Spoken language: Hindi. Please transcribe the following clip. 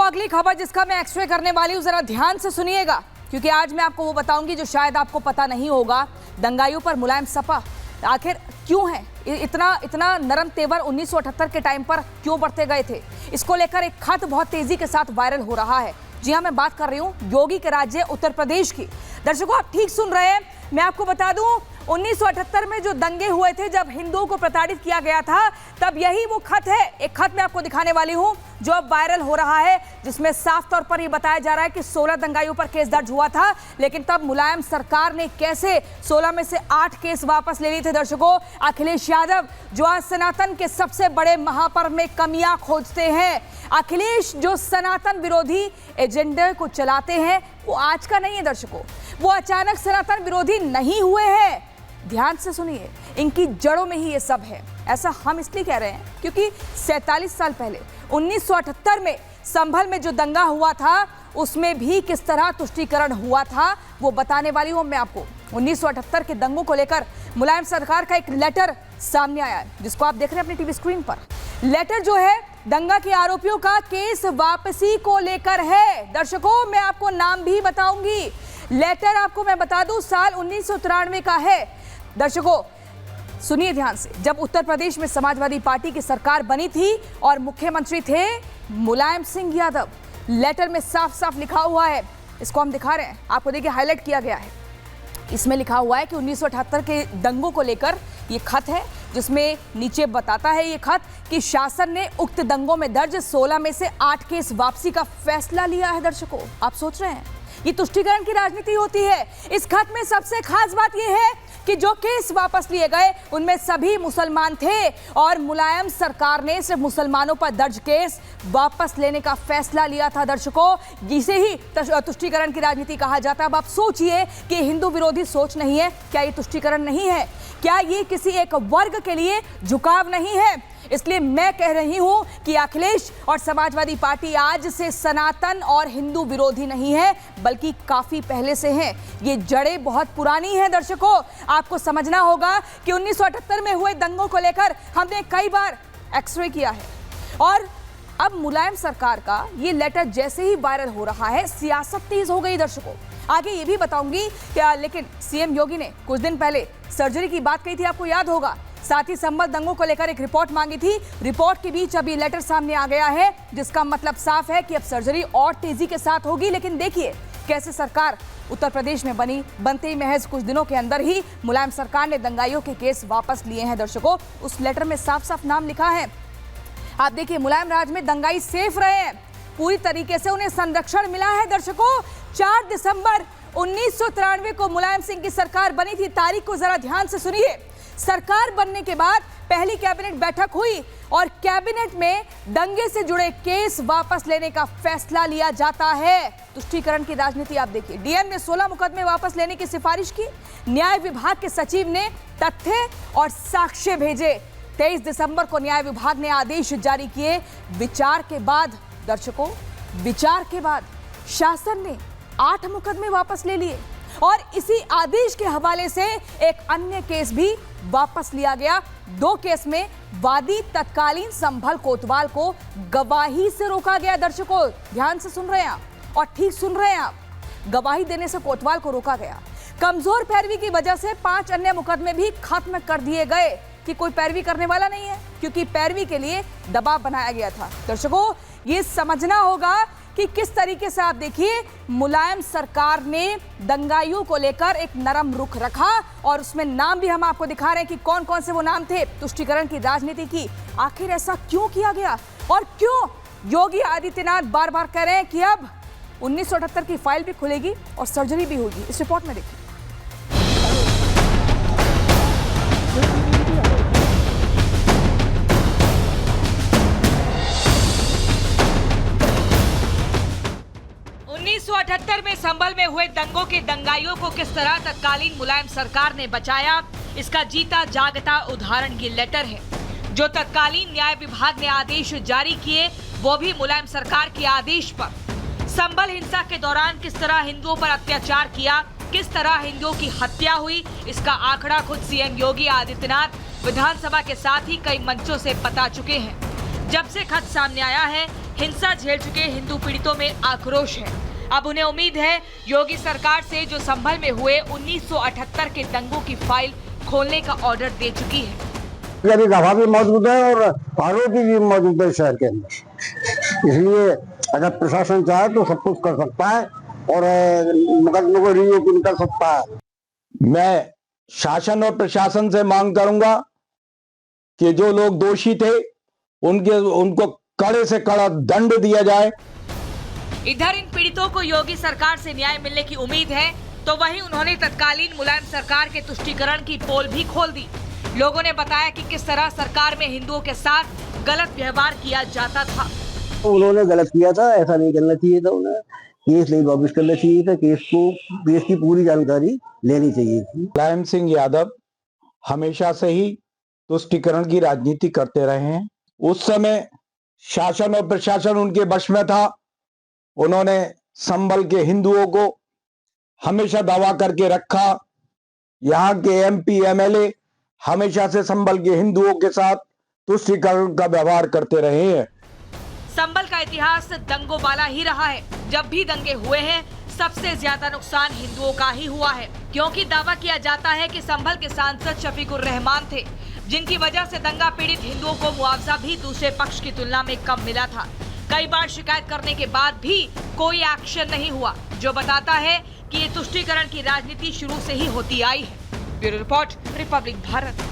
अगली खबर जिसका मैं एक्सरे करने वाली हूँ, जरा ध्यान से सुनिएगा, क्योंकि आज मैं आपको वो बताऊंगी जो शायद आपको पता नहीं होगा। दंगाइयों पर मुलायम सपा आखिर क्यों है, इतना नरम तेवर 1978 के टाइम पर क्यों बढ़ते गए थे, इसको लेकर एक खत बहुत तेजी के साथ वायरल हो रहा है। जी हाँ, मैं बात कर रही हूँ योगी के राज्य उत्तर प्रदेश की। दर्शकों, आप ठीक सुन रहे हैं। मैं आपको बता दूं 1978 में जो दंगे हुए थे, जब हिंदुओं को प्रताड़ित किया गया था, तब यही वो खत है। एक खत मैं आपको दिखाने वाली हूं जो अब वायरल हो रहा है, जिसमें साफ तौर पर यह बताया जा रहा है कि 16 दंगाइयों पर केस दर्ज हुआ था, लेकिन तब मुलायम सरकार ने कैसे 16 में से 8 केस वापस ले लिए थे। दर्शकों, अखिलेश यादव जो आज सनातन के सबसे बड़े महापर्व में कमियां खोजते हैं, अखिलेश जो सनातन विरोधी एजेंडे को चलाते हैं, वो आज का नहीं है। दर्शकों, वो अचानक सनातन विरोधी नहीं हुए हैं। ध्यान से सुनिए, इनकी जड़ों में ही ये सब है। ऐसा हम इसलिए कह रहे हैं क्योंकि 47 साल पहले 1978 में संभल में जो दंगा हुआ था, उसमें भी किस तरह तुष्टीकरण हुआ था वो बताने वाली हूं मैं आपको। 1978 के दंगों को लेकर मुलायम सरकार का एक लेटर सामने आया है, जिसको आप देख रहे हैं अपनी टीवी स्क्रीन पर। लेटर जो है दंगा के आरोपियों का केस वापसी को लेकर है। दर्शकों, मैं आपको नाम भी बताऊंगी। लेटर आपको मैं बता दूं साल 1993 का है। दर्शकों, सुनिए ध्यान से। जब उत्तर प्रदेश में समाजवादी पार्टी की सरकार बनी थी और मुख्यमंत्री थे मुलायम सिंह यादव, लेटर में साफ साफ लिखा हुआ है, इसको हम दिखा रहे हैं आपको, देखिए हाईलाइट किया गया है। इसमें लिखा हुआ है कि 1978 के दंगों को लेकर ये खत है, जिसमें नीचे बताता है ये खत कि शासन ने उक्त दंगों में दर्ज 16 में से 8 केस वापसी का फैसला लिया है। दर्शकों, आप सोच रहे हैं ये तुष्टीकरण की राजनीति होती है। इस खत में सबसे खास बात यह है कि जो केस वापस लिए गए उनमें सभी मुसलमान थे और मुलायम सरकार ने सिर्फ मुसलमानों पर दर्ज केस वापस लेने का फैसला लिया था। दर्शकों, जिसे ही तुष्टीकरण की राजनीति कहा जाता है। अब आप सोचिए कि हिंदू विरोधी सोच नहीं है क्या? ये तुष्टीकरण नहीं है क्या? ये किसी एक वर्ग के लिए झुकाव नहीं है? इसलिए मैं कह रही हूं कि अखिलेश और समाजवादी पार्टी आज से सनातन और हिंदू विरोधी नहीं है, बल्कि काफी पहले से हैं। ये जड़ें बहुत पुरानी हैं। दर्शकों, आपको समझना होगा कि 1978 में हुए दंगों को लेकर हमने कई बार एक्सरे किया है, और अब मुलायम सरकार का ये लेटर जैसे ही वायरल हो रहा है, सियासत तेज हो गई। दर्शकों, आगे ये भी बताऊंगी क्या, लेकिन सीएम योगी ने कुछ दिन पहले सर्जरी की बात कही थी, आपको याद होगा। साथ ही संबल दंगों को लेकर एक रिपोर्ट मांगी थी। रिपोर्ट के बीच अभी लेटर सामने आ गया है, जिसका मतलब साफ है कि अब सर्जरी और तेजी के साथ होगी। लेकिन देखिए कैसे सरकार उत्तर प्रदेश में बनते ही महज कुछ दिनों के अंदर ही मुलायम सरकार ने दंगाइयों के केस वापस लिए हैं। दर्शकों, उस लेटर में साफ साफ नाम लिखा है। आप देखिए, मुलायम राज में दंगाई सेफ रहे हैं, पूरी तरीके से उन्हें संरक्षण मिला है। दर्शकों, 4 दिसंबर 1993 को मुलायम सिंह की सरकार बनी थी। तारीख को जरा ध्यान से सुनिए। सरकार बनने के बाद पहली कैबिनेट बैठक हुई और कैबिनेट में दंगे से जुड़े केस वापस लेने का फैसला लिया जाता है। तुष्टीकरण की राजनीति आप देखिए। डीएम ने 16 मुकदमे वापस लेने की सिफारिश की। न्याय विभाग के सचिव ने तथ्य और साक्ष्य भेजे। 23 दिसंबर को न्याय विभाग ने आदेश जारी किए। विचार के बाद, दर्शकों, विचार के बाद शासन ने 8 मुकदमे वापस ले लिए और इसी आदेश के हवाले से एक अन्य केस भी वापस लिया गया। 2 केस में वादी तत्कालीन संभल कोतवाल को गवाही से रोका गया। दर्शकों, ध्यान से सुन रहे हैं आप और ठीक सुन रहे हैं आप, गवाही देने से कोतवाल को रोका गया। कमजोर पैरवी की वजह से 5 अन्य मुकदमे भी खत्म कर दिए गए कि कोई पैरवी करने वाला नहीं है, क्योंकि पैरवी के लिए दबाव बनाया गया था। दर्शकों, ये समझना होगा कि किस तरीके से, आप देखिए, मुलायम सरकार ने दंगाइयों को लेकर एक नरम रुख रखा और उसमें नाम भी हम आपको दिखा रहे हैं कि कौन कौन से वो नाम थे। तुष्टीकरण की राजनीति की आखिर ऐसा क्यों किया गया और क्यों योगी आदित्यनाथ बार बार कह रहे हैं कि अब 1978 की फाइल भी खुलेगी और सर्जरी भी होगी। इस रिपोर्ट में देखिए। में संभल में हुए दंगों के दंगाइयों को किस तरह तत्कालीन मुलायम सरकार ने बचाया, इसका जीता जागता उदाहरण ये लेटर है, जो तत्कालीन न्याय विभाग ने आदेश जारी किए, वो भी मुलायम सरकार के आदेश पर। संभल हिंसा के दौरान किस तरह हिंदुओं पर अत्याचार किया, किस तरह हिंदुओं की हत्या हुई, इसका आंकड़ा खुद सीएम योगी आदित्यनाथ विधानसभा के साथ ही कई मंचों से बता चुके हैं। जब से खत सामने आया है हिंसा झेल चुके हिंदू पीड़ितों में आक्रोश है। अब उन्हें उम्मीद है योगी सरकार से, जो संभल में हुए 1978 के दंगों की फाइल खोलने का ऑर्डर दे चुकी है। अभी गवाह भी मौजूद है और आरोपी भी मौजूद है शहर के अंदर, इसलिए अगर प्रशासन चाहे तो सब कुछ कर सकता है और मुकदमे को रीओपन कर सकता है। मैं शासन और प्रशासन से मांग करूंगा कि जो लोग दोषी थे उनको कड़े से कड़ा दंड दिया जाए। इधर इन पीड़ितों को योगी सरकार से न्याय मिलने की उम्मीद है, तो वहीं उन्होंने तत्कालीन मुलायम सरकार के तुष्टीकरण की पोल भी खोल दी। लोगों ने बताया कि किस तरह सरकार में हिंदुओं के साथ गलत व्यवहार किया जाता था। उन्होंने गलत किया था, ऐसा नहीं करना चाहिए था, उन्हें केस नहीं वापस करना चाहिए था, केस की पूरी जानकारी लेनी चाहिए थी। मुलायम सिंह यादव हमेशा से ही तुष्टीकरण की राजनीति करते रहे हैं। उस समय शासन और प्रशासन उनके वश में था। उन्होंने संभल के हिंदुओं को हमेशा दावा करके रखा। यहाँ के एमपी एमएलए हमेशा से संभल के हिंदुओं के साथ तुष्टीकरण का व्यवहार करते रहे हैं। संभल का इतिहास दंगों वाला ही रहा है। जब भी दंगे हुए हैं, सबसे ज्यादा नुकसान हिंदुओं का ही हुआ है, क्योंकि दावा किया जाता है कि संभल के सांसद शफीकुर रहमान थे, जिनकी वजह से दंगा पीड़ित हिंदुओं को मुआवजा भी दूसरे पक्ष की तुलना में कम मिला था। कई बार शिकायत करने के बाद भी कोई एक्शन नहीं हुआ, जो बताता है कि ये तुष्टीकरण की राजनीति शुरू से ही होती आई है। Bureau report, Republic Bharat.